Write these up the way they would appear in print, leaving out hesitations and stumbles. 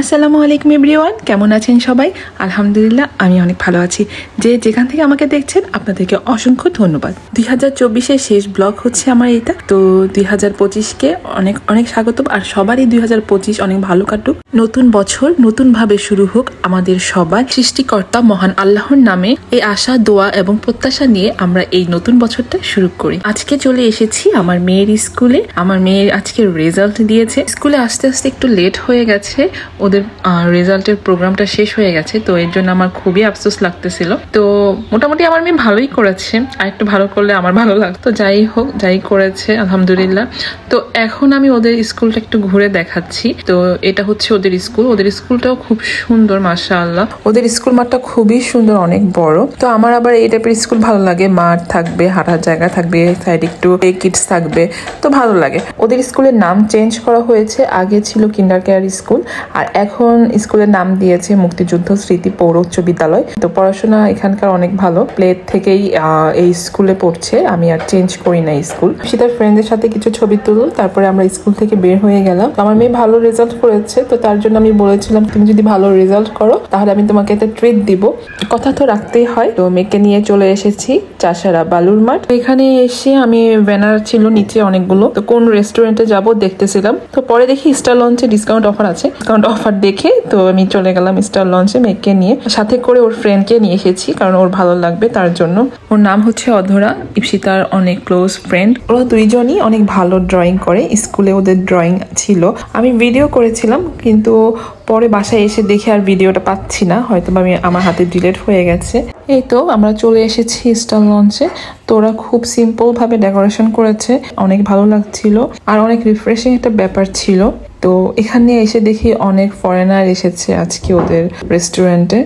আসসালামু আলাইকুম এভরিওয়ান, কেমন আছেন সবাই? আলহামদুলিল্লাহ আমি অনেক ভালো আছি। যে যেখান থেকে আমাকে দেখছেন আপনাদেরকে অসংখ্য ধন্যবাদ। 2024-এর শেষ ব্লগ হচ্ছে আমার এটা। তো 2025-কে অনেক অনেক স্বাগতম। আর সবারই 2025 অনেক ভালো কাটুক। নতুন বছর নতুন ভাবে শুরু হোক আমাদের সবার। সৃষ্টিকর্তা মহান আল্লাহর নামে এই আশা, দোয়া এবং প্রত্যাশা নিয়ে আমরা এই নতুন বছরটা শুরু করি। আজকে চলে এসেছি আমার মেয়ের স্কুলে। আমার মেয়ের আজকে রেজাল্ট দিয়েছে। স্কুলে আস্তে আস্তে একটু লেট হয়ে গেছে, ওদের রেজাল্টের প্রোগ্রামটা শেষ হয়ে গেছে। তো এর জন্য আমার খুবই আফসোস লাগতেছিল। তো মোটামুটি আমার মেয়ে ভালোই করেছে, আর একটু ভালো করলে আমার ভালো লাগতো। যাই হোক, যাই করেছে আলহামদুলিল্লাহ। তো এখন আমি ওদের স্কুলটা একটু ঘুরে দেখাচ্ছি। তো এটা হচ্ছে ওদের স্কুল। ওদের স্কুলটাও খুব সুন্দর মাশাআল্লাহ। ওদের স্কুল মাঠটা খুবই সুন্দর, অনেক বড়। তো আমার আবার এই টাইপের স্কুল ভালো লাগে। মাঠ থাকবে, হাঁটার জায়গা থাকবে, সাইডে একটু কিডস থাকবে, তো ভালো লাগে। ওদের স্কুলের নাম চেঞ্জ করা হয়েছে। আগে ছিল কিন্ডার কেয়ার স্কুল, আর এখন স্কুলের নাম দিয়েছে মুক্তিযুদ্ধ স্মৃতি পৌর উচ্চ বিদ্যালয়। তো পড়াশোনা এখানকার অনেক ভালো। প্লে থেকেই এই স্কুলে পড়ছে। আমি আর চেঞ্জ করি না স্কুল। তার ফ্রেন্ডদের সাথে কিছু ছবি তুলো, তারপরে আমরা স্কুল থেকে বের হয়ে গেলাম। আমার মেয়ে ভালো রেজাল্ট করেছে, তো তার জন্য আমি বলেছিলাম তুমি যদি ভালো রেজাল্ট করো তাহলে আমি তোমাকে একটা ট্রিট দিব। কথা তো রাখতেই হয়। তো মেয়েকে নিয়ে চলে এসেছি চাষারা বালুর মাঠ। এখানে এসে আমি ব্যানার ছিল নিচে অনেকগুলো, তো কোন রেস্টুরেন্টে যাব দেখতেছিলাম। তো পরে দেখি স্টার লঞ্চে ডিসকাউন্ট অফার আছে। ডিসকাউন্ট অফার দেখে তো আমি চলে গেলাম স্টার লঞ্চে মেয়েকে নিয়ে। সাথে করে ওর ফ্রেন্ডকে নিয়ে এসেছি, কারণ ওর ভালো লাগবে তার জন্য। ওর নাম হচ্ছে অধরা, ইপসিতার অনেক ক্লোজ ফ্রেন্ড। ওরা দুইজনই অনেক ভালো ড্রয়িং করে। স্কুলে ওদের ড্রয়িং ছিল, আমি ভিডিও করেছিলাম, কিন্তু পরে বাসায় এসে দেখে আর ভিডিওটা পাচ্ছি না, হয়তো আমি আমার হাতে ডিলিট হয়ে গেছে। এই তো আমরা চলে এসেছি স্টার লঞ্চে। তো ওরা খুব সিম্পল ভাবে ডেকোরেশন করেছে, অনেক ভালো লাগছিল আর অনেক রিফ্রেশিং একটা ব্যাপার ছিল। তো এখানে এসে দেখি অনেক ফরেনার এসেছে আজকে ওদের রেস্টুরেন্টে।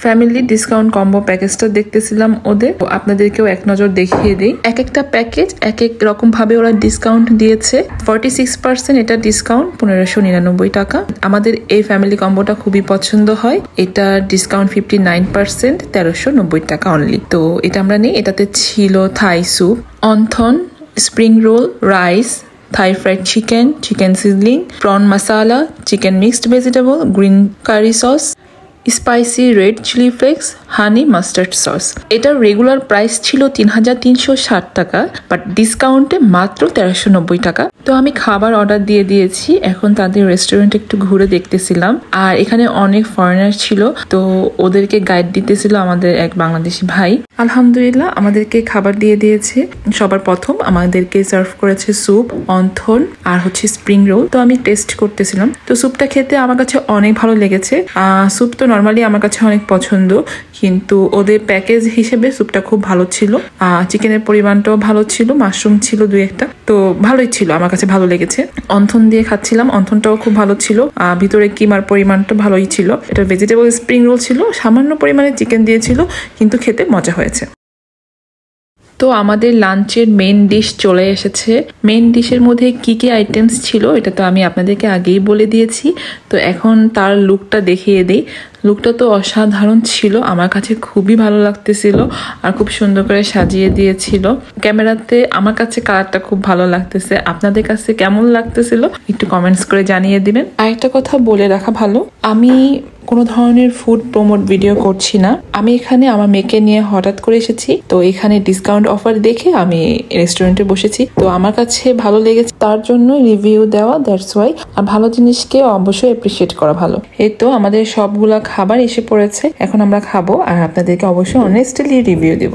ফ্যামিলি ডিসকাউন্ট কম্বো প্যাকেজটা দেখতেছিলাম ওদের, আপনাদেরকেও এক নজর দেখিয়ে দিই। এক একটা প্যাকেজ এক এক রকম ভাবে ওরা ডিসকাউন্ট দিয়েছে। 46% এটা ডিসকাউন্ট, 1599 টাকা। আমাদের এই ফ্যামিলি কম্বোটা খুবই পছন্দ হয়। এটা ডিসকাউন্ট 59%, 1390 টাকা অনলি। তো এটা আমরা নিই। এটাতে ছিল Thai soup, wonton, spring roll, rice, Thai fried chicken, chicken sizzling, prawn masala, chicken mixed vegetable, green curry sauce, spicy red chilli flakes, honey mustard sauce. এটার রেগুলার প্রাইস ছিল 3360 টাকা, বাট ডিসকাউন্টে মাত্র 1390 টাকা। তো আমি খাবার অর্ডার দিয়ে দিয়েছি। এখন তাদের রেস্টুরেন্ট একটু ঘুরে দেখতেছিলাম। আর এখানে অনেক ফরেনার ছিল, তো ওদেরকে গাইড দিতেছিল আমাদের এক বাংলাদেশি ভাই। আলহামদুলিল্লাহ আমাদেরকে খাবার দিয়ে দিয়েছে। সবার প্রথম আমাদেরকে সার্ভ করেছে স্যুপ, অন্থন আর হচ্ছে স্প্রিং রোল। তো আমি টেস্ট করতেছিলাম। তো স্যুপটা খেতে আমার কাছে অনেক ভালো লেগেছে। স্যুপ তো নর্মালি আমার কাছে অনেক পছন্দ, কিন্তু ওদের প্যাকেজ হিসেবে স্যুপটা খুব ভালো ছিল। চিকেনের পরিমাণটাও ভালো ছিল, মাশরুম ছিল 2-1টা, তো ভালোই ছিল, আমার কাছে ভালো লেগেছে। অন্থন দিয়ে খাচ্ছিলাম, অন্থনটাও খুব ভালো ছিল। ভিতরে কিমার পরিমাণটা ভালোই ছিল। এটা ভেজিটেবল স্প্রিং রোল ছিল, সামান্য পরিমাণে চিকেন দিয়েছিল, কিন্তু খেতে মজা হয়েছে। তো আমাদের লাঞ্চের মেন ডিশ চলে এসেছে। মেন ডিশের মধ্যে কি কি আইটেমস ছিল এটা তো আমি আপনাদেরকে আগেই বলে দিয়েছি। তো এখন তার লুকটা দেখিয়ে দিই। লুকটা তো অসাধারণ ছিল, আমার কাছে খুবই ভালো লাগতেছিল আর খুব সুন্দর করে সাজিয়ে দিয়েছিল। ক্যামেরাতে আমার কাছে কালারটা খুব ভালো লাগতেছে। আপনাদের কাছে কেমন লাগতেছিল একটু কমেন্টস করে জানিয়ে দিবেন। আরেকটা কথা বলে রাখা ভালো, আমি কোনো ধরনের ফুড প্রমোট ভিডিও করছি না। আমি এখানে আমার মেয়েকে নিয়ে হঠাৎ করে এসেছি। তো এখানে ডিসকাউন্ট অফার দেখে আমি রেস্টুরেন্টে বসেছি। তো আমার কাছে ভালো লেগেছে, তার জন্য রিভিউ দেওয়া, দ্যাটস ওয়াই। আর ভালো জিনিসকে অবশ্যই অ্যাপ্রিসিয়েট করা ভালো। এই তো আমাদের সবগুলা খাবার এসে পড়েছে, এখন আমরা খাবো আর আপনাদেরকে অবশ্যই অনেস্টলি রিভিউ দিব।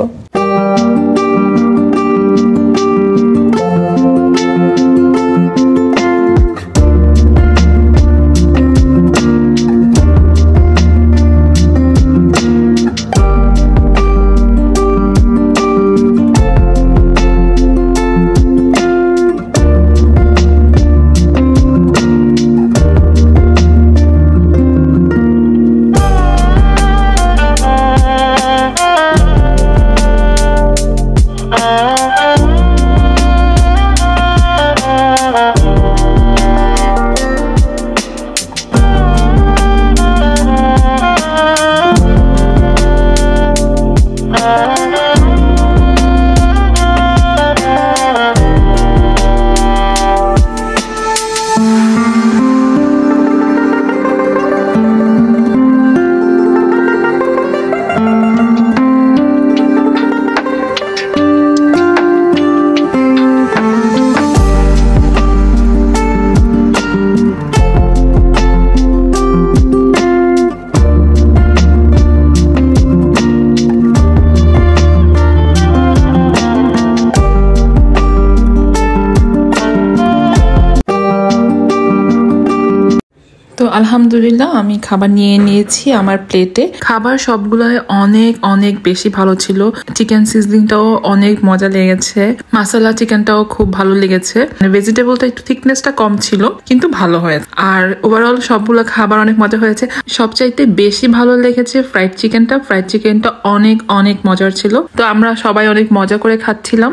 আলহামদুলিল্লাহ আমি খাবার নিয়ে নিয়েছি আমার প্লেটে। খাবার সবগুলোই অনেক অনেক বেশি ভালো ছিল। চিকেন সিজলিংটাও অনেক মজা লেগেছে, মাসালা চিকেনটাও খুব ভালো লেগেছে। ভেজিটেবলটা একটু থিকনেসটা কম ছিল কিন্তু ভালো হয়েছে। আর ওভারঅল সবগুলো খাবার অনেক মজা হয়েছে। সবচাইতে বেশি ভালো লেগেছে ফ্রাইড চিকেনটা। ফ্রাইড চিকেনটা অনেক অনেক মজার ছিল। তো আমরা সবাই অনেক মজা করে খাচ্ছিলাম।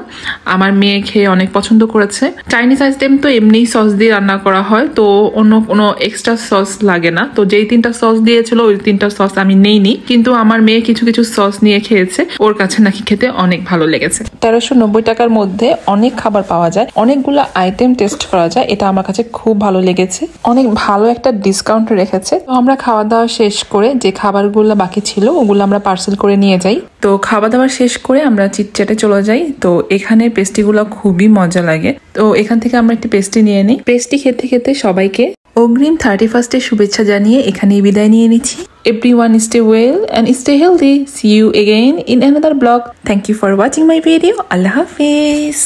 আমার মেয়ে খেয়ে অনেক পছন্দ করেছে। চাইনিজ আইটেম তো এমনি সস দিয়ে রান্না করা হয়, তো অন্য কোনো এক্সট্রা সস লাগে না। তো যেই 3টা সস দিয়েছিল ওই 3টা সস আমি নেইনি, কিন্তু আমার মেয়ে কিছু কিছু সস নিয়ে খেয়েছে। ওর কাছে নাকি খেতে অনেক ভালো লেগেছে। 1390 টাকার মধ্যে অনেক খাবার পাওয়া যায়, অনেকগুলো আইটেম টেস্ট করা যায়। এটা আমার কাছে খুব ভালো লেগেছে। অনেক ভালো একটা ডিসকাউন্ট রেখেছে। তো আমরা খাওয়া দাওয়া শেষ করে যে খাবারগুলো বাকি ছিল ওগুলো আমরা পার্সেল করে নিয়ে যাই। তো খাওয়া দাওয়া শেষ করে আমরা চিটচ্যাটে চলে যাই। তো এখানে পেস্ট্রিগুলো খুবই মজা লাগে। তো এখান থেকে আমরা একটি পেস্ট্রি নিয়ে নিই। পেস্ট্রি খেতে খেতে সবাইকে অগ্রিম 31st শুভেচ্ছা জানিয়ে এখানেই বিদায় নিয়ে নিচ্ছি। Everyone stay well and stay healthy. See you again in another vlog. Thank you for watching my video. Allah Hafiz.